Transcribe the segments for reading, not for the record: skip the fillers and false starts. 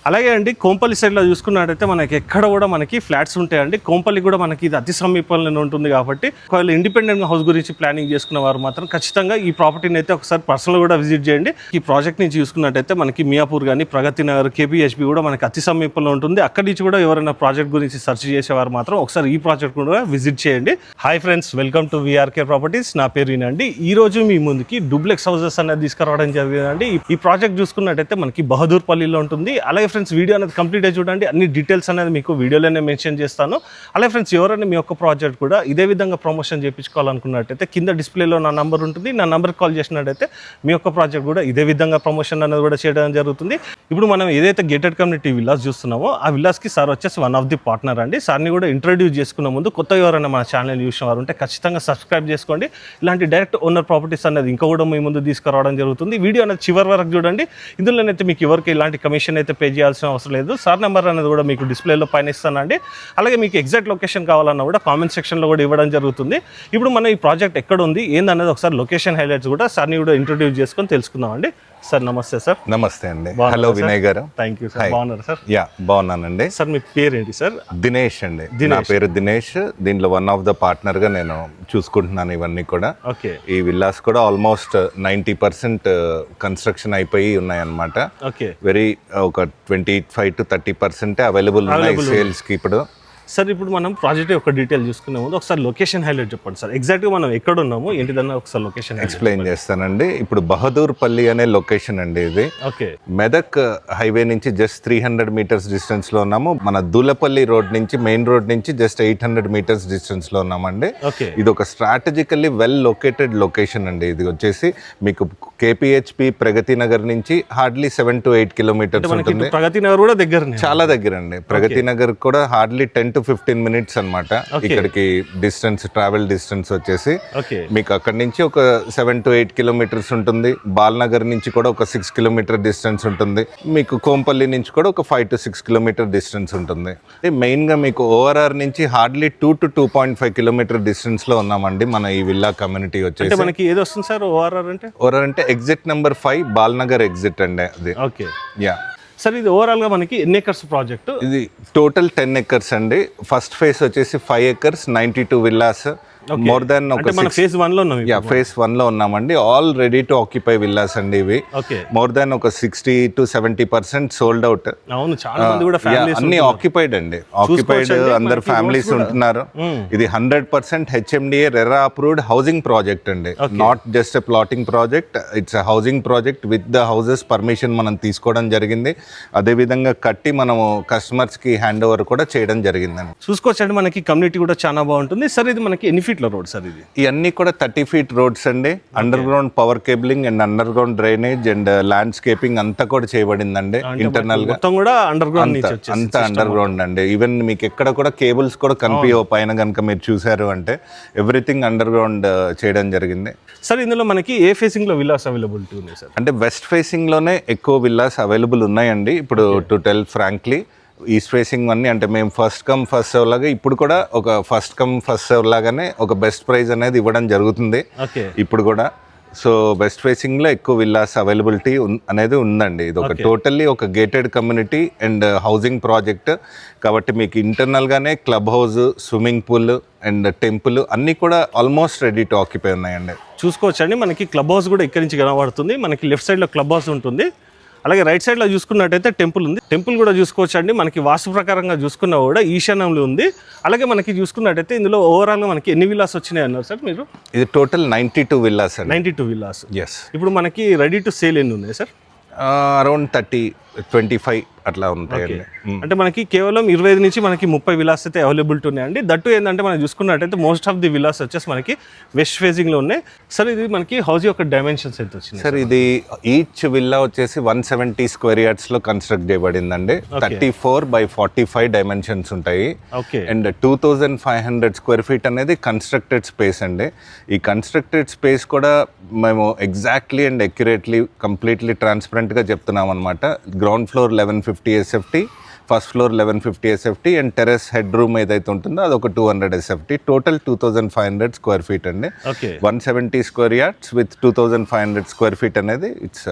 అలాగే అండి కోంపల్లి సైడ్లో చూసుకున్నట్టయితే మనకి ఎక్కడ కూడా మనకి ఫ్లాట్స్ ఉంటాయండి. కోంపల్లి కూడా మనకి ఇది అతి సమీపంలోనే ఉంటుంది కాబట్టి ఒకవేళ ఇండిపెండెంట్ హౌస్ గురించి ప్లానింగ్ చేసుకున్న వారు మాత్రం ఖచ్చితంగా ఈ ప్రాపర్టీని అయితే ఒకసారి పర్సనల్ కూడా విజిట్ చేయండి. ఈ ప్రాజెక్ట్ నుంచి చూసుకున్నట్టయితే మనకి మియాపూర్ కానీ ప్రగతి నగర్ కేపీహెచ్బి కూడా మనకి అతి సమీపంలో ఉంటుంది. అక్కడి నుంచి కూడా ఎవరైనా ప్రాజెక్ట్ గురించి సెర్చ్ చేసేవారు మాత్రం ఒకసారి ఈ ప్రాజెక్ట్ కూడా విజిట్ చేయండి. Hi friends, welcome to VRK properties. నా పేరు ఈనండి. ఈ రోజు మీ ముందుకి డూప్లెక్స్ హౌసెస్ అనేది తీసుకురావడం జరిగిందండి. ఈ ప్రాజెక్ట్ చూసుకున్నట్టయితే మనకి బహదూర్పల్లిలో ఉంటుంది. అలాగే ఫ్రెండ్స్ వీడియో అనేది కంప్లీట్గా చూడండి, అన్ని డీటెయిల్స్ అనేది మీకు వీడియోలోనే మెన్షన్ చేస్తాను. అలాగే ఫ్రెండ్స్ ఎవరైనా మీ యొక్క ప్రాజెక్ట్ కూడా ఇదే విధంగా ప్రమోషన్ చేయించుకోవాలనుకున్నట్టయితే కింద డిస్ప్లేలో నా నంబర్ ఉంటుంది. నా నంబర్కి కాల్ చేసినట్టయితే మీ యొక్క ప్రాజెక్ట్ కూడా ఇదే విధంగా ప్రమోషన్ అనేది కూడా చేయడం జరుగుతుంది. ఇప్పుడు మనం ఏదైతే గేటెడ్ కమ్యూనిటీ విల్లాస్ చూస్తున్నామో ఆ విల్లాస్కి సార్ వచ్చేసి వన్ ఆఫ్ ది పార్ట్నర్ అండి. సార్ని కూడా ఇంట్రడ్యూస్ చేసుకున్న ముందు కొత్తగా ఎవరైనా మన ఛానల్ చూసిన వారు ఉంటే ఖచ్చితంగా సబ్స్క్రైబ్ చేసుకోండి. ఇలాంటి డైరెక్ట్ ఓనర్ ప్రాపర్టీస్ అనేది ఇంకా కూడా మీ ముందు తీసుకురావడం జరుగుతుంది. వీడియో అనేది చివరి వరకు చూడండి. ఇందులోనైతే మీకు ఎవరికి ఇలాంటి కమిషన్ అయితే పే చేయాల్సిన అవసరం లేదు. సార్ నెంబర్ అనేది కూడా మీకు డిస్ప్లేలో పైన ఇస్తానండి. అలాగే మీకు ఎగ్జాక్ట్ లొకేషన్ కావాలన్నా కూడా కామెంట్ సెక్షన్లో కూడా ఇవ్వడం జరుగుతుంది. ఇప్పుడు మనం ఈ ప్రాజెక్ట్ ఎక్కడ ఉంది ఏందనేది ఒకసారి లొకేషన్ హైలైట్స్ కూడా సార్ని కూడా ఇంట్రడ్యూస్ చేసుకొని తెలుసుకుందాం అండి. సార్ నమస్తే సార్. నమస్తే అండి. హలో వినయ్ గారు. Thank you sir. బాగున్నారు సార్? యా బాగున్నానండి. సార్ మీ పేరు ఏంటి సార్? దినేష్ అండి. నా పేరు దినేష్. దీంట్లో వన్ ఆఫ్ ద పార్ట్నర్ గా నేను చూసుకుంటున్నాను ఇవన్నీ కూడా. ఓకే. ఈ విల్లాస్ కూడా ఆల్మోస్ట్ 90% కన్స్ట్రక్షన్ అయిపోయి ఉన్నాయి అన్నమాట. ఓకే. వెరీ ఒక 25 to 30% అవైలబుల్ ఉన్నాయి సేల్స్ కి ఇప్పుడు. సార్ ఇప్పుడు మనం ప్రాజెక్ట్ యొక్క డీటెయిల్ చూసుకునే ముందు ఒకసారి లొకేషన్ హైలైట్ చెప్పండి సార్. ఎగ్జాక్ట్గా మనం ఎక్కడ ఉన్నాము ఏంటిదన్నా ఒకసారి లొకేషన్ ఎక్స్ప్లెయిన్ చేస్తానండి. ఇప్పుడు బహదూర్పల్లి అనే లొకేషన్ అండి ఇది. ఓకే. మెదక్ హైవే నుంచి జస్ట్ 300 మీటర్స్ డిస్టెన్స్ లో ఉన్నాము. మన దూలపల్లి రోడ్ నుంచి మెయిన్ రోడ్ నుంచి జస్ట్ 800 మీటర్స్ డిస్టెన్స్ లో ఉన్నామండి. ఓకే. ఇది ఒక స్ట్రాటజికల్లీ వెల్ లొకేటెడ్ లొకేషన్ అండి. ఇది వచ్చేసి మీకు కేపీహెచ్పి ప్రగతి నగర్ నుంచి హార్డ్లీ 7 to 8 కిలోమీటర్స్ ఉంటుంది. ప్రగతి నగర్ కూడా దగ్గర, చాలా దగ్గర అండి. ప్రగతి నగర్ కూడా హార్డ్లీ 10 to 15 మినిట్స్ అనమాట ఇక్కడికి డిస్టెన్స్, ట్రావెల్ డిస్టెన్స్ వచ్చేసి. మీకు అక్కడి నుంచి ఒక 7 to 8 కిలోమీటర్స్ ఉంటుంది. బాల్నగర్ నుంచి కూడా ఒక 6 కిలోమీటర్ డిస్టెన్స్ ఉంటుంది. మీకు కోంపల్లి నుంచి కూడా ఒక 5 to 6 కిలోమీటర్ డిస్టెన్స్ ఉంటుంది. మెయిన్ గా మీకు ఓఆర్ఆర్ నుంచి హార్డ్లీ 2 to 2.5 కిలోమీటర్ డిస్టెన్స్ లో ఉన్నామండి మన ఈ విల్లా కమ్యూనిటీ వచ్చేసి. మనకి ఏది వస్తుంది సార్ ఓఆర్ఆర్ అంటే? ఓఆర్ఆర్ అంటే ఎగ్జిట్ నెంబర్ 5 బాల్నగర్ ఎగ్జిట్ అండి అది. ఓకే. యా సార్ ఇది ఓవరాల్ గా మనకి ఎన్ని ఎకర్స్ ప్రాజెక్ట్? ఇది టోటల్ 10 acres అండి. ఫస్ట్ ఫేజ్ వచ్చేసి 5 acres 92 విల్లాస్. మోర్ దాన్ ఒక ఫేజ్ 1 లో ఉన్నాం. ఫేజ్ 1 లో ఉన్నామండి. All ready to occupy villas అండి ఇవి. మోర్ దాన్ ఒక 60 to 70% సోల్డ్ అవుట్. అవును, చాలా మంది కూడా ఫ్యామిలీస్ అన్ని ఆక్యుపైడ్ అండి. ఆక్యుపైడ్ అందరు ఫ్యామిలీస్ ఉంటున్నారు. ఇది 100% HMDA RERA approved housing project అండి. Not just a plotting project, it's a housing project with the houses permission మనం తీసుకోవడం జరిగింది. అదే విధంగా కట్టి మనము కస్టమర్స్ కి హ్యాండ్ ఓవర్ కూడా చేయడం జరిగిందండి. చూసుకోవచ్చండి మనకి కమ్యూనిటీ కూడా చాలా బాగుంటుంది. సార్ ఇది మనకి ఎన్ని ఫీట్ల రోడ్ సార్? ఇది ఇవన్నీ కూడా 30 feet రోడ్స్ అండి. Under ground power cabling and under ground drainage and landscaping అంతా కూడా చేయబడిందండి. ఇంటర్నల్ గా మొత్తం కూడా అండర్ గ్రౌండ్ అంతా అండర్ గ్రౌండ్ అండి. ఈవెన్ మీకు ఎక్కడ కూడా కేబుల్స్ కూడా కనిపించవు పైన కనుక మీరు చూసారు అంటే. ఎవ్రీథింగ్ అండర్ గ్రౌండ్ చేయడం జరిగింది. సార్ ఇందులో మనకి ఏ ఫేసింగ్ లో విల్లాస్ అవైలబిలిటీ ఉన్నాయి సార్? అంటే వెస్ట్ ఫేసింగ్ లోనే ఎక్కువ విల్లాస్ అవైలబుల్ ఉన్నాయండి ఇప్పుడు. To tell frankly east facing అన్ని అంటే మేము ఫస్ట్ కమ్ ఫస్ట్ సర్వ్ లాగా ఇప్పుడు కూడా ఒక ఫస్ట్ కమ్ ఫస్ట్ సర్వ్ లాగానే ఒక బెస్ట్ ప్రైజ్ అనేది ఇవ్వడం జరుగుతుంది ఇప్పుడు కూడా. సో వెస్ట్ ఫేసింగ్ లో ఎక్కువ విల్లాస్ అవైలబిలిటీ అనేది ఉందండి. ఇది ఒక టోటల్లీ ఒక gated community and housing project కాబట్టి మీకు ఇంటర్నల్ గానే club house, swimming pool and temple అన్ని కూడా ఆల్మోస్ట్ రెడీ టు ఆక్యుపై ఉన్నాయండి. చూసుకోవచ్చండి మనకి క్లబ్ హౌస్ కూడా ఇక్కడి నుంచి కనబడుతుంది. మనకి లెఫ్ట్ సైడ్ లో క్లబ్ హౌస్ ఉంటుంది. అలాగే రైట్ సైడ్లో చూసుకున్నట్టయితే టెంపుల్ ఉంది. టెంపుల్ కూడా చూసుకోవచ్చు అండి. మనకి వాస్తు ప్రకారంగా చూసుకున్నా కూడా ఈశాన్యంలో ఉంది. అలాగే మనకి చూసుకున్నట్టయితే ఇందులో ఓవరాల్గా మనకి ఎన్ని విల్లాస్ వచ్చినాయి అన్నారు సార్ మీరు? ఇది టోటల్ 92 విల్లాస్ అండి. 92 విల్లాస్. ఎస్. ఇప్పుడు మనకి రెడీ టు సేల్ ఎన్ని ఉన్నాయి సార్? అరౌండ్ 30-25 అట్లా ఉంటాయండి. అంటే మనకి కేవలం 25 నుంచి మనకి 30 విల్లాస్ అయితే అవైలబిలిటీ ఉన్నాయండి. దట్టు ఏంటంటే మనం చూసుకున్నట్టయితే మోస్ట్ ఆఫ్ ది విల్లాస్ వచ్చేసి మనకి వెస్ట్ ఫేసింగ్ లో ఉన్నాయి. సార్ ఇది మనకి హౌస్ యొక్క డైమెన్షన్స్ ఎంత వచ్చింది సార్? ఇది ఈచ్ విల్లా వచ్చేసి 170 square yards లో కన్స్ట్రక్ట్ చేయబడిందండి. 34 by 45 డైమెన్షన్స్ ఉంటాయి. అండ్ 2500 square feet అనేది కన్స్ట్రక్టెడ్ స్పేస్ అండి. ఈ కన్స్ట్రక్టెడ్ స్పేస్ కూడా మేము exactly and accurately completely transparent గా చెప్తున్నాం అనమాట. Ground floor 1150 SFT, first floor 1150 SFT and terrace head room ఏదైతే ఉంటుందో అది ఒక 200 SFT. టోటల్ 2500 square feet అండి. 170 square yards with 2500 square feet అనేది ఇట్స్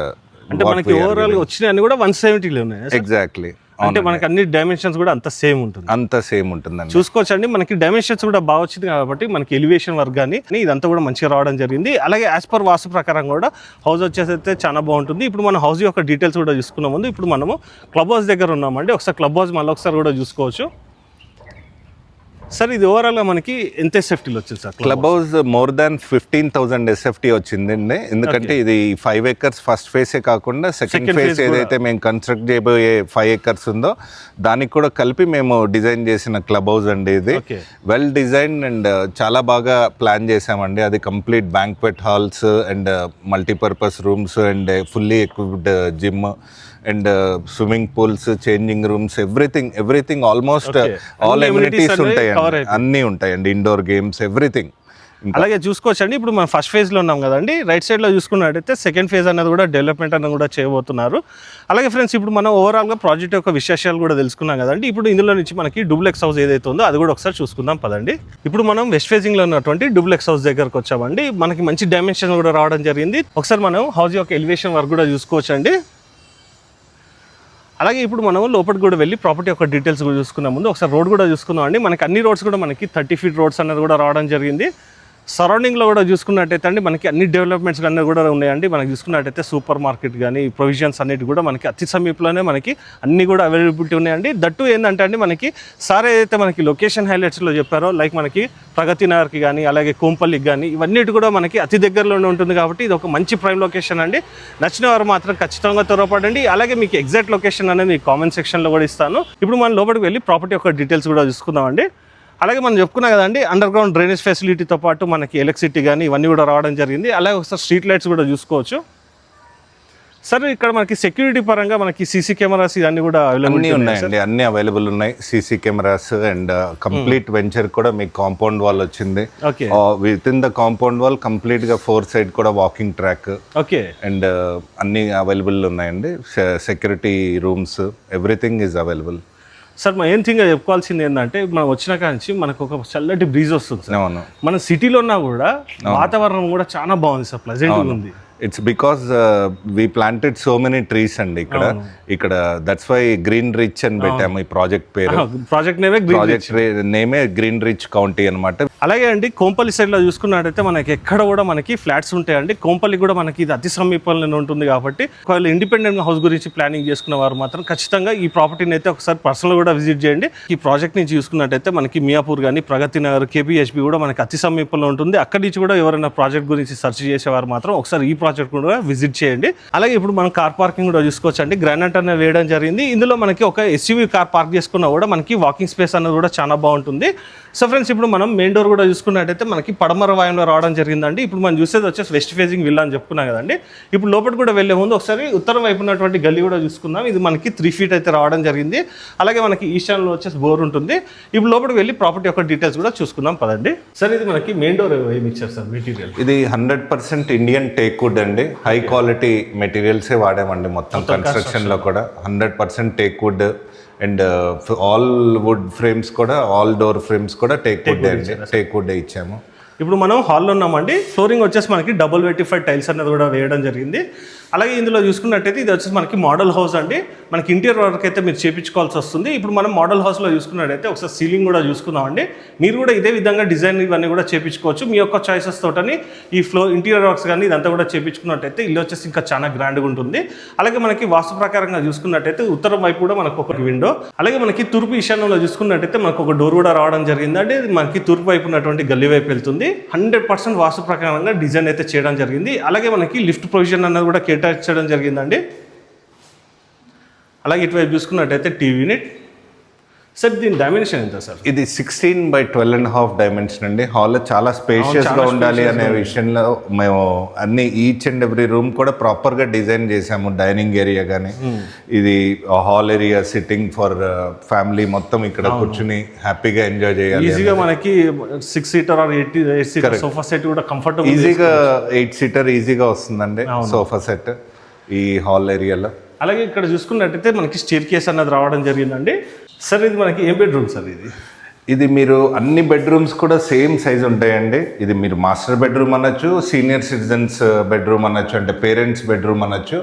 అంటే మనకి ఓవరాల్ గా వచ్చినాయి కూడా 170లో ఉన్నాయి. ఎగ్జాక్ట్లీ. అంటే మనకి అన్ని డైమెన్షన్స్ కూడా అంత సేమ్ ఉంటుంది. అంత సేమ్ ఉంటుందండి. చూసుకోవచ్చు అండి, మనకి డైమెన్షన్స్ కూడా బాగా వచ్చింది కాబట్టి మనకి ఎలివేషన్ వర్క్ కానీ ఇదంతా కూడా మంచిగా రావడం జరిగింది. అలాగే యాజ్ పర్ వాస్తు ప్రకారం కూడా హౌస్ వచ్చేసి అయితే చాలా బాగుంటుంది. ఇప్పుడు మనం హౌస్ యొక్క డీటెయిల్స్ కూడా చూసుకున్న ముందు ఇప్పుడు మనము క్లబ్ హౌస్ దగ్గర ఉన్నామండి. ఒకసారి క్లబ్ హౌస్ మళ్ళీ ఒకసారి కూడా చూసుకోవచ్చు. సార్ ఇది ఓవరాల్గా మనకి ఎంత ఎస్ఎఫ్టీలో వచ్చింది sir? Club house more than 15,000 SFT వచ్చిందండి. ఎందుకంటే ఇది 5 acres ఫస్ట్ ఫేజే కాకుండా సెకండ్ ఫేజ్ ఏదైతే మేము కన్స్ట్రక్ట్ చేయబోయే 5 acres ఉందో దానికి కూడా కలిపి మేము డిజైన్ చేసిన క్లబ్ హౌస్ అండి. ఇది వెల్ డిజైన్ అండ్ చాలా బాగా ప్లాన్ చేసామండి. అది complete banquet halls and multipurpose rooms and fully equipped gym and swimming pools, changing rooms, everything almost all amenities ఉంటాయండి, అన్నీ ఉంటాయండి, ఇండోర్ గేమ్స్ ఎవ్రీథింగ్. అలాగే చూసుకోవచ్చండి, ఇప్పుడు మనం ఫస్ట్ ఫేజ్లో ఉన్నాం కదండి, రైట్ సైడ్లో చూసుకున్నట్టయితే సెకండ్ ఫేజ్ అనేది కూడా డెవలప్మెంట్ అనేది కూడా చేయబోతున్నారు. అలాగే ఫ్రెండ్స్ ఇప్పుడు మనం ఓవరాల్గా ప్రాజెక్ట్ యొక్క విశేషాలు కూడా తెలుసుకున్నాం కదండి. ఇప్పుడు ఇందులో నుంచి మనకి డూప్లెక్స్ హౌస్ ఏదైతే ఉందో అది కూడా ఒకసారి చూసుకుందాం పదండి. ఇప్పుడు మనం వెస్ట్ ఫేజింగ్లో ఉన్నటువంటి డూప్లెక్స్ హౌస్ దగ్గరకు వచ్చామండి. మనకి మంచి డైమెన్షన్ కూడా రావడం జరిగింది. ఒకసారి మనం హౌస్ యొక్క ఎలివేషన్ వర్క్ కూడా చూసుకోవచ్చండి. అలాగే ఇప్పుడు మనం లోపలికి కూడా వెళ్ళి ప్రాపర్టీ యొక్క డీటెయిల్స్ కూడా చూసుకున్న ముందు ఒకసారి రోడ్ కూడా చూసుకుందాం అండి. మనకి అన్ని రోడ్స్ కూడా మనకి 30 feet రోడ్స్ అనేది కూడా రావడం జరిగింది. సరౌండింగ్లో కూడా చూసుకున్నట్టయితే అండి మనకి అన్ని డెవలప్మెంట్స్ అన్నీ కూడా ఉన్నాయండి. మనకి చూసుకున్నట్టయితే సూపర్ మార్కెట్ కానీ ప్రొవిజన్స్ అన్నిటి కూడా మనకి అతి సమీపంలోనే మనకి అన్నీ కూడా అవైలబిలిటీ ఉన్నాయండి. దట్టు ఏంటంటే అండి మనకి సార్ ఏదైతే మనకి లొకేషన్ హైలైట్స్లో చెప్పారో లైక్ మనకి ప్రగతి నగర్కి కానీ అలాగే కోంపల్లికి కానీ ఇవన్నిటి కూడా మనకి అతి దగ్గరలోనే ఉంటుంది కాబట్టి ఇది ఒక మంచి ప్రైమ్ లొకేషన్ అండి. నచ్చిన వారు మాత్రం ఖచ్చితంగా త్వరపడండి. అలాగే మీకు ఎగ్జాక్ట్ లొకేషన్ అనేది మీకు కామెంట్ సెక్షన్లో కూడా ఇస్తాను. ఇప్పుడు మనం లోపలికి వెళ్ళి ప్రాపర్టీ యొక్క డీటెయిల్స్ కూడా చూసుకుందామండి. అలాగే మనం చెప్పుకున్నాం కదండి, అండర్ గ్రౌండ్ డ్రైనేజ్ ఫెసిలిటీతో పాటు మనకి ఎలక్ట్రిసిటీ కానీ ఇవన్నీ కూడా రావడం జరిగింది. అలాగే ఒకసారి స్ట్రీట్ లైట్స్ కూడా చూసుకోవచ్చు. సార్ ఇక్కడ మనకి సెక్యూరిటీ పరంగా మనకి సీసీ కెమెరాస్ ఇవన్నీ కూడా అవైలబుల్ ఉన్నాయండి, అన్ని అవైలబుల్ ఉన్నాయి. CC cameras and complete venture కూడా మీకు కాంపౌండ్ వాల్ వచ్చింది. With in the compound wall complete గా 4 side కూడా వాకింగ్ ట్రాక్ అండ్ అన్ని అవైలబుల్ ఉన్నాయండి. Security rooms everything is available. Sir main thing చెప్పుకోవాల్సింది ఏంటంటే మనం వచ్చిన కాంచి మనకు ఒక చల్లటి బ్రీజ్ వస్తుంది సార్. మన సిటీలో ఉన్నా కూడా వాతావరణం కూడా చాలా బాగుంది సార్, ప్లెజెంట్గా ఉంది. It's because we planted so many trees అండి ఇక్కడ దట్స్ వై గ్రీన్ రిచ్ అని పెట్టాము ఈ ప్రాజెక్ట్ పేరు. ప్రాజెక్ట్ నేమే గ్రీన్ రిచ్ కౌంటీ అనమాట. అలాగే అండి కోంపల్లి సైడ్ లో చూసుకున్నట్టయితే మనకి ఎక్కడ కూడా మనకి ఫ్లాట్స్ ఉంటాయండి. కోంపల్లి కూడా మనకి ఇది అతి సమీపంలో ఉంటుంది కాబట్టి ఒకవేళ ఇండిపెండెంట్ హౌస్ గురించి ప్లానింగ్ చేసుకున్న వారు మాత్రం ఖచ్చితంగా ఈ ప్రాపర్టీని అయితే ఒకసారి పర్సనల్ కూడా విజిట్ చేయండి. ఈ ప్రాజెక్ట్ నుంచి చూసుకున్నట్టయితే మనకి మియాపూర్ కానీ ప్రగతి నగర్ కేపీహెచ్బి కూడా మనకి అతి సమీపంలో ఉంటుంది. అక్కడి నుంచి కూడా ఎవరైనా ప్రాజెక్ట్ గురించి సెర్చ్ చేసేవారు మాత్రం ఒకసారి ఈ ప్రాజెక్ట్ కూడా విజిట్ చేయండి. అలాగే ఇప్పుడు మనం కార్ పార్కింగ్ కూడా చూసుకోవచ్చు అండి. గ్రానైట్ అనేది వేయడం జరిగింది. ఇందులో మనకి ఒక ఎస్యూవీ కార్ పార్క్ చేసుకున్నా కూడా మనకి వాకింగ్ స్పేస్ అనేది కూడా చాలా బాగుంటుంది. సో ఫ్రెండ్స్ ఇప్పుడు మనం మెయిన్ డోర్ కూడా చూసుకున్నట్టయితే మనకి పడమర వాయువులో రావడం జరిగిందండి. ఇప్పుడు మనం చూసేది వచ్చేసి వెస్ట్ ఫేజింగ్ విల్లా అని చెప్పుకున్నాం కదండి. ఇప్పుడు లోపలికి కూడా వెళ్ళే ముందు ఒకసారి ఉత్తరం వైపు ఉన్నటువంటి గల్లీ కూడా చూసుకుందాం. ఇది మనకి 3 feet అయితే రావడం జరిగింది. అలాగే మనకి ఈశాన్యంలో వచ్చేసి బోర్ ఉంటుంది. ఇప్పుడు లోపలికి వెళ్ళి ప్రాపర్టీ యొక్క డీటెయిల్స్ కూడా చూసుకుందాం పదండి. సార్ ఇది మనకి మెయిన్ డోర్ ఏమి ఇచ్చారు సార్ మెటీరియల్? ఇది 100% ఇండియన్ టేక్ వుడ్ అండి. హై క్వాలిటీ మెటీరియల్సే వాడామండి మొత్తం కన్స్ట్రక్షన్ లో కూడా. 100% teak wood and all wood frames కూడా, ఆల్ డోర్ ఫ్రేమ్స్ కూడా టేక్ వుడ్ ఇచ్చాము. ఇప్పుడు మనం హాల్లో ఉన్నామండి. ఫ్లోరింగ్ వచ్చేసి మనకి డబుల్ వెటిఫైడ్ టైల్స్ అనేది కూడా వేయడం జరిగింది. అలాగే ఇందులో చూసుకున్నట్టయితే ఇది వచ్చేసి మనకి మోడల్ హౌస్ అండి. మనకి ఇంటీరియర్ వర్క్ అయితే మీరు చేయించుకోవాల్సి వస్తుంది. ఇప్పుడు మనం మోడల్ హౌస్లో చూసుకున్నట్టయితే ఒకసారి సీలింగ్ కూడా చూసుకుందామండి. మీరు కూడా ఇదే విధంగా డిజైన్ ఇవన్నీ కూడా చేయించుకోవచ్చు మీ యొక్క చాయిసెస్ తోటని. ఈ ఇంటీరియర్ వర్క్స్ కానీ ఇదంతా కూడా చేయించుకున్నట్టయితే ఇల్లు వచ్చేసి ఇంకా చాలా గ్రాండ్గా ఉంటుంది. అలాగే మనకి వాస్తు ప్రకారంగా చూసుకున్నట్టయితే ఉత్తరం వైపు కూడా మనకు ఒక విండో, అలాగే మనకి తూర్పు ఈశాన్యంలో చూసుకున్నట్టయితే మనకు ఒక డోర్ కూడా రావడం జరిగింది అండి. మనకి తూర్పు వైపు ఉన్నటువంటి గల్లీ వైపు వెళ్తుంది. 100% వాస్తు ప్రకారంగా డిజైన్ అయితే చేయడం జరిగింది. అలాగే మనకి లిఫ్ట్ ప్రొవిజన్ అనేది కూడా కేటాయించడం జరిగిందండి. అలాగే ఇటువైపు చూసుకున్నట్టయితే టీవీ యూనిట్. సార్ దీని డైమెన్షన్ ఎంత సార్? ఇది 16x12.5 డైమెన్షన్ అండి. హాల్ చాలా స్పేషియస్ గా ఉండాలి అనే విషయంలో మేము అన్ని ఈచ్ అండ్ ఎవ్రీ రూమ్ కూడా ప్రాపర్ గా డిజైన్ చేసాము. డైనింగ్ ఏరియా కానీ ఇది hall area, sitting for family మొత్తం ఇక్కడ కూర్చుని హ్యాపీగా ఎంజాయ్ చేయాలి. ఈజీగా మనకి 6 seater or 8 seater sofa set కూడా కంఫర్టబుల్ ఈజీగా 8 seater ఈజీగా వస్తుందండి సోఫా సెట్ ఈ హాల్ ఏరియాలో. అలాగే ఇక్కడ చూసుకున్నట్టయితే మనకి స్టేర్ కేస్ అన్నది రావడం జరిగిందండి. సార్ ఇది మనకి ఏ బెడ్రూమ్ సార్? ఇది మీరు అన్ని బెడ్రూమ్స్ కూడా సేమ్ సైజ్ ఉంటాయండి. ఇది మీరు మాస్టర్ బెడ్రూమ్ అనొచ్చు, సీనియర్ సిటిజన్స్ బెడ్రూమ్ అనొచ్చు, అంటే పేరెంట్స్ బెడ్రూమ్ అనొచ్చు.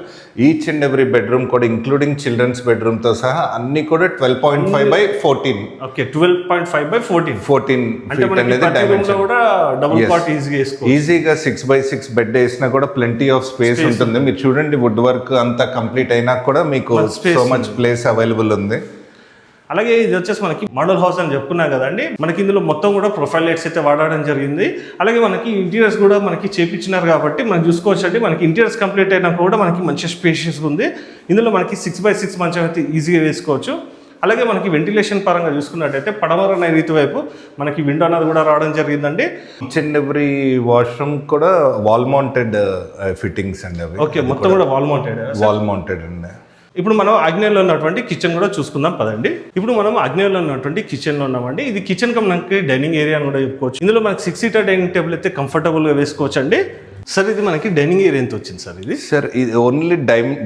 ఈచ్ అండ్ ఎవ్రీ బెడ్రూమ్ కూడా ఇంక్లూడింగ్ చిల్డ్రన్స్ బెడ్రూమ్తో సహా అన్ని కూడా 12.5/14. ఓకే, 12.5/14 ఫీట్ అనేది డైమెన్షన్. కూడా డబుల్ కాట్ ఈజీగా వేసుకోవచ్చు. ఈజీగా 6x6 బెడ్ వేసినా కూడా ప్లెంటీ ఆఫ్ స్పేస్ ఉంటుంది. మీరు చూడండి, వుడ్ వర్క్ అంతా కంప్లీట్ అయినా కూడా మీకు సో మచ్ ప్లేస్ అవైలబుల్ ఉంది. అలాగే ఇది వచ్చేసి మనకి మోడల్ హౌస్ అని చెప్పుకున్నాం కదండి. మనకి ఇందులో మొత్తం కూడా ప్రొఫైల్ లైట్స్ అయితే వాడడం జరిగింది. అలాగే మనకి ఇంటీరియర్స్ కూడా మనకి చేపించినారు కాబట్టి మనం చూసుకోవచ్చు అండి. మనకి ఇంటీరియర్స్ కంప్లీట్ అయినా కూడా మనకి మంచి స్పేషియస్ ఉంది. ఇందులో మనకి 6x6 మంచం అయితే ఈజీగా వేసుకోవచ్చు. అలాగే మనకి వెంటిలేషన్ పరంగా చూసుకున్నట్టయితే పడమర నైరుతి వైపు మనకి విండో అనేది కూడా రావడం జరిగిందండి. ఈచ్ అండ్ ఎవ్రీ వాష్రూమ్ కూడా వాల్ మౌంటెడ్ ఫిట్టింగ్స్ అండి అవి. ఓకే, మొత్తం కూడా వాల్ మౌంటెడ్ అండి. ఇప్పుడు మనం ఆగ్నేయంలో ఉన్నటువంటి కిచెన్ కూడా చూసుకుందాం పదండి. ఇప్పుడు మనం ఆగ్నేయంలో ఉన్నటువంటి కిచెన్లో ఉన్నామండి. ఇది కిచెన్ కమ్ మనకి డైనింగ్ ఏరియా అని కూడా చెప్పుకోవచ్చు. ఇందులో మనకి 6 సీటర్ డైనింగ్ టేబుల్ అయితే కంఫర్టబుల్గా వేసుకోవచ్చు అండి. సార్ ఇది మనకి డైనింగ్ ఏరియా ఎంత వచ్చింది సార్? ఇది సార్ ఇది ఓన్లీ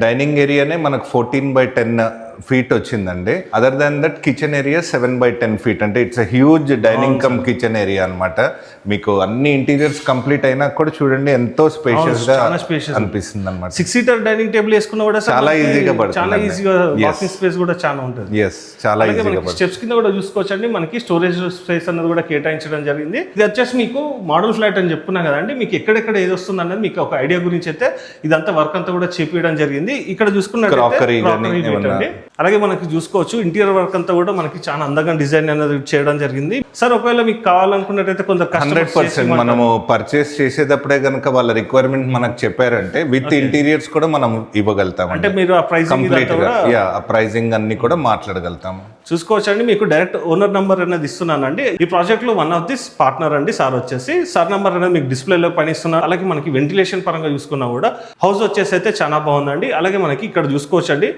డైనింగ్ ఏరియానే మనకు 14/10 ఫీట్ వచ్చిందండి. Other than that kitchen area 7/10 feet. అంటే it's huge dining cum kitchen area అనమాట. మీకు అన్ని ఇంటీరియర్స్ కంప్లీట్ అయినా కూడా చూడండి ఎంతో స్పేషియస్ గా అనిపిస్తుంది అనమాట. 6 సీటర్ డైనింగ్ టేబుల్ వేసుకున్నా కూడా చాలా ఈజీగా పడుతుంది. చాలా ఈజీగా వాకింగ్ స్పేస్ కూడా చాలా ఉంటుంది. చాలా ఈజీగా. స్టెప్స్ కింద కూడా చూసుకోవచ్చు అండి. మనకి స్టోరేజ్ స్పేస్ అనేది కూడా కేటాయించడం జరిగింది. ఇది వచ్చేసి మీకు మోడల్ ఫ్లాట్ అని చెప్పుకున్నా కదండి. మీకు ఎక్కడెక్కడ ఏది వస్తుంది అనేది మీకు ఒక ఐడియా గురించి అయితే ఇదంతా వర్క్ అంతా కూడా చేపించడం జరిగింది. ఇక్కడ చూసుకున్నట్లయితే అలాగే మనకి చూసుకోవచ్చు ఇంటీరియర్ వర్క్ అంతా కూడా మనకి చాలా అందంగా డిజైన్ అనేది చేయడం జరిగింది. సార్ ఒకవేళ మీకు కావాలనుకున్నట్టయితే కొంత 100% మనము పర్చేస్ చేసేటప్పుడే కనుక వాళ్ళ రిక్వైర్మెంట్ మనకు చెప్పారంటే విత్ ఇంటీరియర్స్ కూడా మనం ఇవ్వగలుగుతాం. అంటే మీరు ఆ ప్రైజింగ్ అన్ని కూడా మాట్లాడగలుగుతాము. చూసుకోవచ్చు అండి. మీకు డైరెక్ట్ ఓనర్ నెంబర్ అనేది ఇస్తున్నానండి. ఈ ప్రాజెక్ట్ లో వన్ ఆఫ్ దిస్ పార్ట్నర్ అండి సార్ వచ్చేసి. సార్ నెంబర్ అనేది మీకు డిస్ప్లేలో పనిస్తున్నారు. అలాగే మనకి వెంటిలేషన్ పరంగా చూసుకున్నా కూడా హౌస్ వచ్చేసి అయితే చాలా బాగుందండి. అలాగే మనకి ఇక్కడ చూసుకోవచ్చు అండి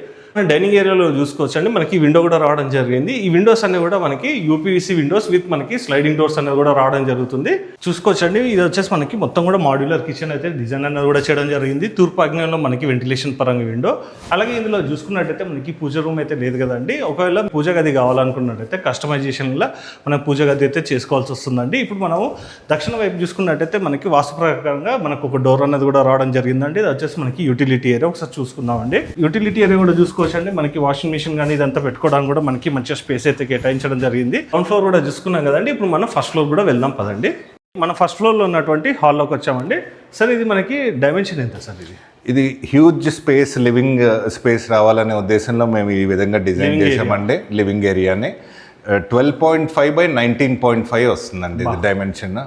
డైనింగ్ ఏరియాలో చూసుకోవచ్చు అండి. మనకి విండో కూడా రావడం జరిగింది. ఈ విండోస్ అనేవి కూడా మనకి యూపీవీసీ విండోస్ విత్ మనకి స్లైడింగ్ డోర్స్ అనేది కూడా రావడం జరుగుతుంది. చూసుకోవచ్చు అండి. ఇది వచ్చేసి మనకి మొత్తం కూడా మాడ్యులర్ కిచెన్ అయితే డిజైన్ అనేది కూడా చేయడం జరిగింది. తూర్పు ఆగ్నేయంలో మనకి వెంటిలేషన్ పరంగా విండో. అలాగే ఇందులో చూసుకున్నట్టయితే మనకి పూజ రూమ్ అయితే లేదు కదండి. ఒకవేళ పూజ గది కావాలనుకున్నట్టయితే కస్టమైజేషన్లో మనం పూజ గది అయితే చేసుకోవాల్సి వస్తుందండి. ఇప్పుడు మనము దక్షిణ వైపు చూసుకున్నట్టయితే మనకి వాస్తు ప్రకారంగా మనకు ఒక డోర్ అనేది కూడా రావడం జరిగిందండి. అది వచ్చేసి మనకి యూటిలిటీ ఏరియా. ఒకసారి చూసుకుందామండి. యూటిలిటీ ఏరియా కూడా చూసుకోవచ్చు అండి. మనకి వాషింగ్ మిషన్ కానీ ఇదంతా పెట్టుకోవడానికి కూడా మనకి మంచి స్పేస్ అయితే కేటాయించడం జరిగింది. గ్రౌండ్ ఫ్లోర్ కూడా చూసుకున్నాం కదండి. ఇప్పుడు మనం ఫస్ట్ ఫ్లోర్ కూడా వెళ్దాం పదండి. మన ఫస్ట్ ఫ్లోర్లో ఉన్నటువంటి హాల్లోకి వచ్చామండి. సార్ ఇది మనకి డైమెన్షన్ ఎంత సార్? ఇది హ్యూజ్ స్పేస్, లివింగ్ స్పేస్ రావాలనే ఉద్దేశంలో మేము ఈ విధంగా డిజైన్ చేసామండి. లివింగ్ ఏరియాని 12.5/19.5 వస్తుందండి ఇది డైమెన్షన్.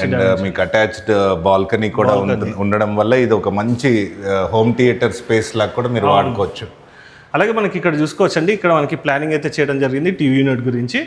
అండ్ మీకు అటాచ్డ్ బాల్కనీ కూడా ఉండడం వల్ల ఇది ఒక మంచి హోమ్ థియేటర్ స్పేస్ లాగా కూడా మీరు వాడుకోవచ్చు. అలాగే మనకి ఇక్కడ చూసుకోవచ్చు అండి. ఇక్కడ మనకి ప్లానింగ్ అయితే చేయడం జరిగింది టీవీ యూనిట్ గురించి.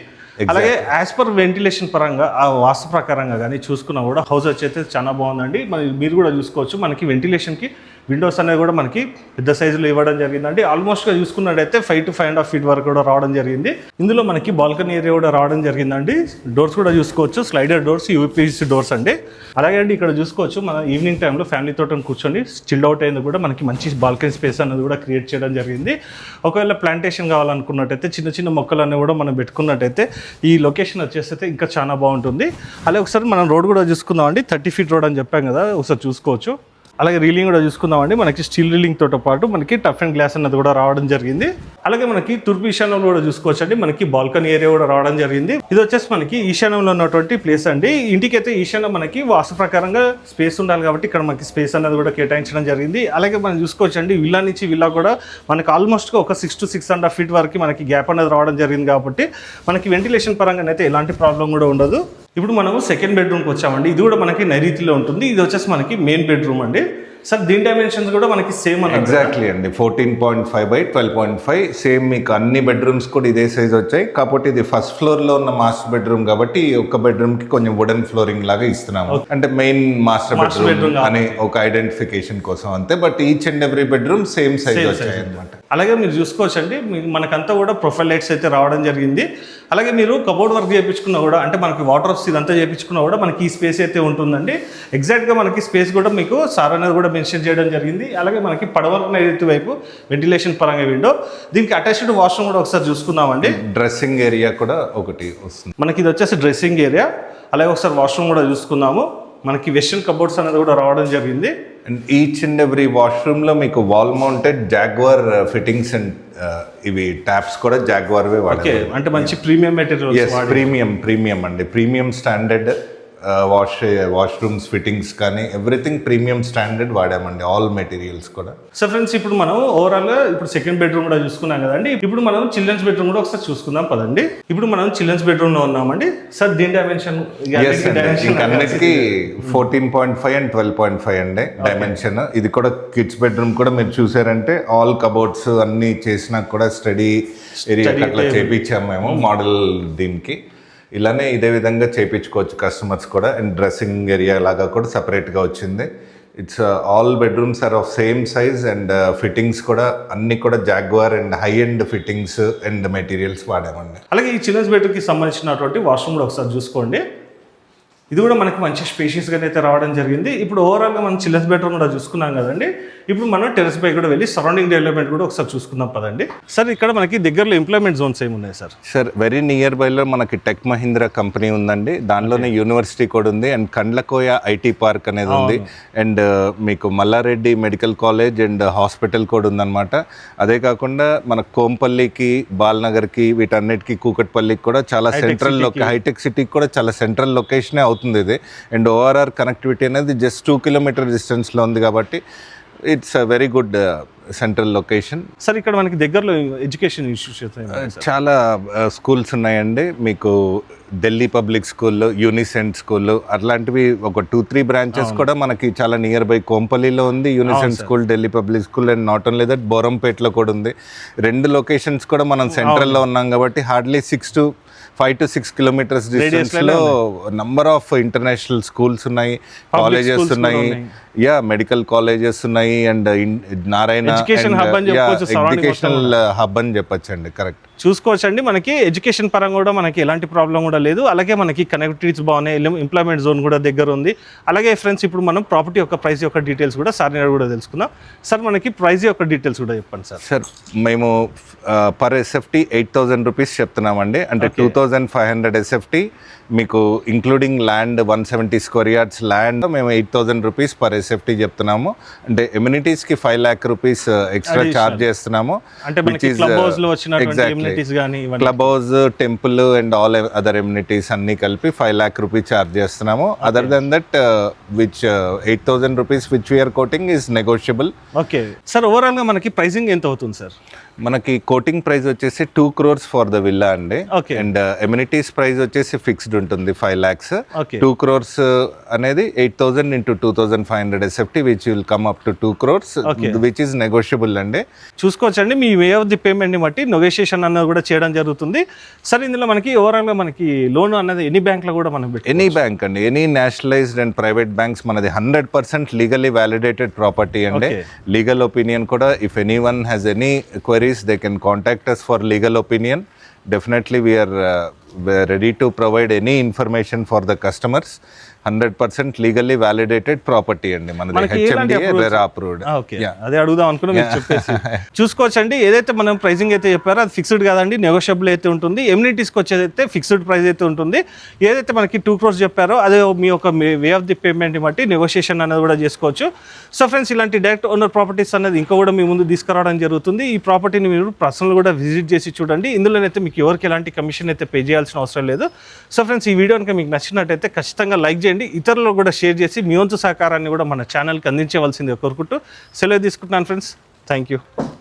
అలాగే యాజ్ పర్ వెంటిలేషన్ పరంగా ఆ వాస్తు ప్రకారంగా కానీ చూసుకున్నా కూడా హౌస్ వచ్చి చాలా బాగుందండి. మీరు కూడా చూసుకోవచ్చు మనకి వెంటిలేషన్కి విండోస్ అనేది కూడా మనకి పెద్ద సైజులో ఇవ్వడం జరిగిందండి. ఆల్మోస్ట్గా చూసుకున్నట్టయితే 5 to 5.5 feet వరకు కూడా రావడం జరిగింది. ఇందులో మనకి బాల్కనీ ఏరియా కూడా రావడం జరిగిందండి. డోర్స్ కూడా చూసుకోవచ్చు, స్లైడర్ డోర్స్, యూపీవీసీ డోర్స్ అండి. అలాగే అండి ఇక్కడ చూసుకోవచ్చు మన ఈవినింగ్ టైంలో ఫ్యామిలీతో కూర్చొని చిల్డ్ అవుట్ అయింది కూడా మనకి మంచి బాల్కనీ స్పేస్ అనేది కూడా క్రియేట్ చేయడం జరిగింది. ఒకవేళ ప్లాంటేషన్ కావాలనుకున్నట్టయితే చిన్న చిన్న మొక్కలు అనేవి కూడా మనం పెట్టుకున్నట్టయితే ఈ లొకేషన్ వచ్చేస్తే ఇంకా చాలా బాగుంటుంది. అలాగే ఒకసారి మనం రోడ్ కూడా చూసుకుందామండి. 30 feet రోడ్ అని చెప్పాం కదా, ఒకసారి చూసుకోవచ్చు. అలాగే రీలింగ్ కూడా చూసుకుందామండి. మనకి స్టీల్ రీలింగ్ తోతో పాటు మనకి టఫ్ అండ్ గ్లాస్ అన్నది కూడా రావడం జరిగింది. అలాగే మనకి తూర్పు ఈశాన్యంలో కూడా చూసుకోవచ్చు అండి. మనకి బాల్కనీ ఏరియా కూడా రావడం జరిగింది. ఇది వచ్చేసి మనకి ఈశాన్యంలో ఉన్నటువంటి ప్లేస్ అండి. ఇంటికి అయితే ఈశాన్యం మనకి వాస్తు ప్రకారంగా స్పేస్ ఉండాలి కాబట్టి ఇక్కడ మనకి స్పేస్ అనేది కూడా కేటాయించడం జరిగింది. అలాగే మనం చూసుకోవచ్చు అండి విల్లా నుంచి విల్లా కూడా మనకి ఆల్మోస్ట్గా ఒక 6 to 6.5 feet వరకు మనకి గ్యాప్ అనేది రావడం జరిగింది కాబట్టి మనకి వెంటిలేషన్ పరంగా అయితే ఎలాంటి ప్రాబ్లం కూడా ఉండదు. ఇప్పుడు మనము సెకండ్ బెడ్రూమ్కి వచ్చామండి. ఇది కూడా మనకి నైరుతిలో ఉంటుంది. ఇది వచ్చేసి మనకి మెయిన్ బెడ్రూమ్ అండి. సార్ దీని డైమెన్షన్స్ కూడా మనకి సేమ్ అన్న ఎగ్జాక్ట్లీ అండి. 14.5/12.5 సేమ్. మీకు అన్ని బెడ్రూమ్స్ కూడా ఇదే సైజ్ వచ్చాయి. కాకపోతే ఇది ఫస్ట్ ఫ్లోర్లో ఉన్న మాస్టర్ బెడ్రూమ్ కాబట్టి ఈ ఒక్క బెడ్రూమ్కి కొంచెం వుడెన్ ఫ్లోరింగ్ లాగా ఇస్తున్నాము. అంటే మెయిన్ మాస్టర్ బెడ్రూమ్ అనే ఒక ఐడెంటిఫికేషన్ కోసం అంతే. But each and every bedroom same size వచ్చాయి అనమాట. అలాగే మీరు చూసుకోవచ్చు అండి మనకంతా కూడా ప్రొఫైల్ లైట్స్ అయితే రావడం జరిగింది. అలాగే మీరు కబోర్డ్ వర్క్ చేయించుకున్నా కూడా అంటే మనకి వాటర్ ఇదంతా చేయించుకున్నా కూడా మనకి ఈ స్పేస్ అయితే ఉంటుందండి. ఎగ్జాక్ట్గా మనకి స్పేస్ కూడా మీకు సార్ అనేది కూడా మెన్షన్ చేయడం జరిగింది. అలాగే మనకి పడవరకు నైరుతి వైపు వెంటిలేషన్ పరంగా విండో, దీనికి అటాచ్డ్ వాష్రూమ్ కూడా ఒకసారి చూసుకుందామండి. డ్రెస్సింగ్ ఏరియా కూడా ఒకటి వస్తుంది. మనకి ఇది వచ్చేసి డ్రెస్సింగ్ ఏరియా, అలాగే ఒకసారి వాష్రూమ్ కూడా చూసుకుందాము. మనకి వెస్టర్న్ కబోర్డ్స్ అనేది కూడా రావడం జరిగింది. అండ్ ఈచ్ అండ్ ఎవ్రీ వాష్రూమ్లో మీకు wall mounted Jaguar fittings and ఇవి ట్యాప్స్ కూడా జాగ్వార్వే ఓకే, అంటే మంచి ప్రీమియం మెటీరియల్స్. ప్రీమియం అండి, ప్రీమియం స్టాండర్డ్ వాష్రూమ్స్ ఫిట్టింగ్స్ కానీ ఎవ్రీథింగ్ ప్రీమియం స్టాండర్డ్ వాడామండి, ఆల్ మెటీరియల్స్ కూడా. సో ఫ్రెండ్స్, ఇప్పుడు మనం ఓవరాల్గా ఇప్పుడు సెకండ్ బెడ్రూమ్ కూడా చూసుకున్నాం కదండి. ఇప్పుడు మనం చిల్డ్రన్స్ బెడ్రూమ్ కూడా ఒకసారి చూసుకుందాం పదండి. ఇప్పుడు మనం చిల్డ్రన్స్ బెడ్రూమ్లో ఉన్నామండి. సార్ దీని డైమెన్షన్ అన్నిటికీ 14.5 అండ్ 12.5 అండి డైమెన్షన్. ఇది కూడా కిడ్స్ బెడ్రూమ్ కూడా మీరు చూసారంటే ఆల్ కబోర్డ్స్ అన్ని చేసినా కూడా స్టడీ ఏరియా అట్లా చేపించాము మేము మోడల్. దీనికి ఇలానే ఇదే విధంగా చేయించుకోవచ్చు కస్టమర్స్ కూడా. అండ్ డ్రెస్సింగ్ ఏరియా లాగా కూడా సపరేట్గా వచ్చింది. It's all bedrooms are of same size and fittings కూడా అన్ని కూడా Jaguar and high end fittings and materials వాడామండి. అలాగే ఈ చిల్డ్రన్స్ బెడ్రూమ్కి సంబంధించినటువంటి వాష్రూమ్ కూడా ఒకసారి చూసుకోండి. ఇది కూడా మనకి మంచి స్పేషియస్గా అయితే రావడం జరిగింది. ఇప్పుడు ఓవరాల్గా మనం చిల్డ్రన్స్ బెడ్రూమ్ కూడా చూసుకున్నాం కదండి. ఇప్పుడు మనం టెరెస్ పై కూడా వెళ్ళి సరౌండింగ్ డెవలప్మెంట్ కూడా ఒకసారి చూసుకుందాం పదండి. సార్ ఇక్కడ మనకి దగ్గరలో ఎంప్లాయ్మెంట్ జోన్స్ ఏమి ఉన్నాయి సార్? సార్ వెరీ నియర్ బైలో మనకి టెక్ మహీంద్రా కంపెనీ ఉందండి, దానిలోనే యూనివర్సిటీ కూడా ఉంది. అండ్ కండ్లకోయ ఐటీ పార్క్ అనేది ఉంది. అండ్ మీకు Malla Reddy medical college and hospital కూడా ఉందన్నమాట. అదే కాకుండా మన కోంపల్లికి, బాల్నగర్కి, వీటన్నిటికీ, కూకట్పల్లికి కూడా చాలా సెంట్రల్ హైటెక్ సిటీకి కూడా చాలా సెంట్రల్ లొకేషనే అవుతుంది ఇది. అండ్ ఓఆర్ఆర్ కనెక్టివిటీ అనేది జస్ట్ 2 కిలోమీటర్ డిస్టెన్స్లో ఉంది కాబట్టి it's a very good central location. Sir ఇక్కడ మనకి దగ్గరలో ఎడ్యుకేషన్ ఇన్స్టిట్యూషన్స్ చాలా స్కూల్స్ ఉన్నాయండి. మీకు ఢిల్లీ పబ్లిక్ స్కూల్, యూనిసెంట్ స్కూల్ అట్లాంటివి ఒక 2-3 బ్రాంచెస్ కూడా మనకి చాలా నియర్ బై కోంపల్లిలో ఉంది. యూనిసెంట్ school, Delhi public school and not only that బోరంపేటలో కూడా ఉంది. 2 లొకేషన్స్ కూడా మనం సెంట్రల్లో ఉన్నాం కాబట్టి హార్డ్లీ 5 to 6 కిలోమీటర్స్ డిస్టెన్స్లో నంబర్ ఆఫ్ ఇంటర్నేషనల్ స్కూల్స్ ఉన్నాయి, కాలేజెస్ ఉన్నాయి, మెడికల్ కాలేజెస్ ఉన్నాయి. అండ్ నారాయణ ఎడ్యుకేషనల్ హబ్ అని చెప్పొచ్చండి. కరెక్ట్ చూసుకోవచ్చండి. మనకి ఎడ్యుకేషన్ పరంగా కూడా మనకి ఎలాంటి ప్రాబ్లం కూడా లేదు. అలాగే మనకి కనెక్టివిటీస్ బాగున్నాయి, ఎంప్లాయ్మెంట్ జోన్ కూడా దగ్గర ఉంది. అలాగే ఫ్రెండ్స్, ఇప్పుడు మనం ప్రాపర్టీ యొక్క ప్రైస్ యొక్క డీటెయిల్స్ కూడా సార్ కూడా తెలుసుకుందాం. సార్ మనకి ప్రైస్ యొక్క డీటెయిల్స్ కూడా చెప్పండి సార్. సార్ మేము పర్ ఎస్ఎఫ్టీ 8,000 రూపీస్ చెప్తున్నామండి. అంటే 2,500 ఎస్ఎఫ్టీ మీకు including land 170 square yards land మేము 8,000 రూపీస్ పర్ ఎస్ఎఫ్టీ చెప్తున్నాము. అంటే ఎమ్యూనిటీస్కి 5 lakh రూపీస్ ఎక్స్ట్రా ఛార్జ్ చేస్తున్నాము. Club house, temple and all other amenities అన్ని కలిపి 5 lakh రూపీస్ ఛార్జ్ చేస్తున్నాము. Other then that which 8,000 rupees which we are quoting is negotiable. Okay sir, ఓవరాల్గా మనకి ప్రైసింగ్ ఎంత అవుతుంది సార్? మనకి కోటింగ్ ప్రైస్ వచ్చేసి 2 crores ఫర్ ద విల్లా అండి. అండ్ ఎమ్యూనిటీస్ ప్రైస్ వచ్చేసి ఫిక్స్డ్ ఉంటుంది 5 lakhs. 2 crores అనేది 8,000 into 2,500 SFT which will come up to 2 crores which is negotiable అండి. చూసుకోవచ్చండి, మీ వే ఆఫ్ ది పేమెంట్ని బట్టి నెగోషియేషన్ అన్నది కూడా చేయడం జరుగుతుంది. సార్ ఇందులో మనకి ఓవరాల్గా మనకి లోన్ అనేది ఎనీ బ్యాంక్లో కూడా మనం ఎనీ బ్యాంక్ అండి, any nationalised and private banks మనది 100% లీగల్లీ వ్యాలిడేటెడ్ ప్రాపర్టీ అండి. లీగల్ ఒపీనియన్ కూడా if any one has any queries they can contact us for legal opinion. Definitely we are ready to provide any information for the customers. 100% legally validated property అండి మనది, HMDA RERA approved. అదే అడుగుదాం అనుకున్నా మీరు చెప్పేసి. చూసుకోవచ్చండి, ఏదైతే మనం ప్రైసింగ్ అయితే చెప్పారో అది ఫిక్స్డ్ కాదండి, నెగోషియబుల్ అయితే ఉంటుంది. ఎమ్యూనిటీస్కి వచ్చేదైతే ఫిక్స్డ్ ప్రైస్ అయితే ఉంటుంది. ఏదైతే మనకి 2 crores చెప్పారో అదే మీ యొక్క వే ఆఫ్ ది పేమెంట్ని బట్టి నెగోషియేషన్ అనేది కూడా చేసుకోవచ్చు. సో ఫ్రెండ్స్, ఇలాంటి డైరెక్ట్ ఓనర్ ప్రాపర్టీస్ అనేది ఇంకా కూడా మీ ముందు తీసుకురావడం జరుగుతుంది. ఈ ప్రాపర్టీని మీరు పర్సనల్ కూడా విజిట్ చేసి చూడండి. ఇందులోనైతే మీకు ఎవరికి ఎలాంటి కమిషన్ అయితే పే చేయాల్సిన అవసరం లేదు. సో ఫ్రెండ్స్, ఈ వీడియో కనుక మీకు నచ్చినట్టయితే ఖచ్చితంగా లైక్ చేయండి, ఇతరులు కూడా షేర్ చేసి మీ వంతు సహకారాన్ని కూడా మన ఛానల్కి అందించవలసింది కోరుకుంటూ సెలవు తీసుకుంటున్నాను friends. Thank you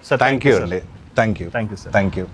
sir. Thank you అండి. Thank you sir. Thank you.